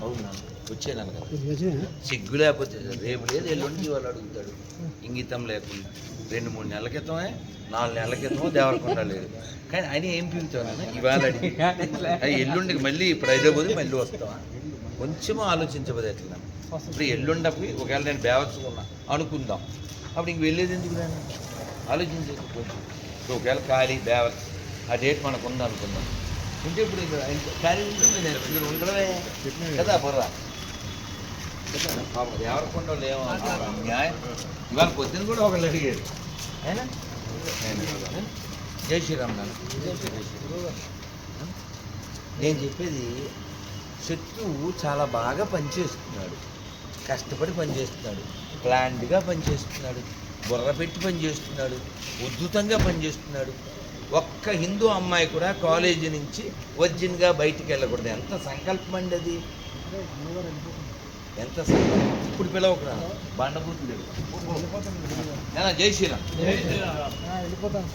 అవునా వచ్చేనాను కదా సిగ్గు లేకపోతే రేపు లేదు ఎల్లుండి వాళ్ళు అడుగుతాడు ఇంగితం లేకుండా 2-3 నెలల క్రితమే 4 నెలల క్రితమో దేవరకొండ లేదు కానీ ఆయన ఏం పీగుతాను ఇవాళ అడిగి ఎల్లుండికి మళ్ళీ ఇప్పుడు హైదరాబాద్ మళ్ళీ వస్తావా కొంచెం ఆలోచించబోదు ఎట్లా ఇప్పుడు ఎల్లుండప్పుడు ఒకవేళ నేను బేవచ్చుకున్నా అనుకుందాం అప్పుడు ఇంక వెళ్ళేది ఎందుకు నేను ఆలోచించేది కొంచెం ఇప్పుడు ఒకవేళ ఖాళీ బేవచ్ ఆ డేట్ మనకు ఉంది అనుకుందాం ఉంటే ఇప్పుడు ఖాళీ ఉంటుంది నేను ఇక్కడ ఉండడమే కదా బుర్రా పాపం దేవరకొండ వాళ్ళు ఏమో న్యాయం ఇవాళ పొద్దున కూడా ఒకళ్ళు అడిగారు అయినా జై శ్రీరామ్ నాన్న నేను చెప్పేది శత్రువు చాలా బాగా పనిచేస్తున్నాడు కష్టపడి పనిచేస్తున్నాడు ప్లాన్డ్గా పనిచేస్తున్నాడు బుర్ర పెట్టి పనిచేస్తున్నాడు ఉద్ధృతంగా పనిచేస్తున్నాడు ఒక్క హిందూ అమ్మాయి కూడా కాలేజీ నుంచి వర్జిన్గా బయటికి వెళ్ళకూడదు ఎంత సంకల్పం అండి అది ఎంత సంకల్పం ఇప్పుడు పిలవకురా బండబూతు లేదు జై శ్రీరామ్ వెళ్ళిపోతాను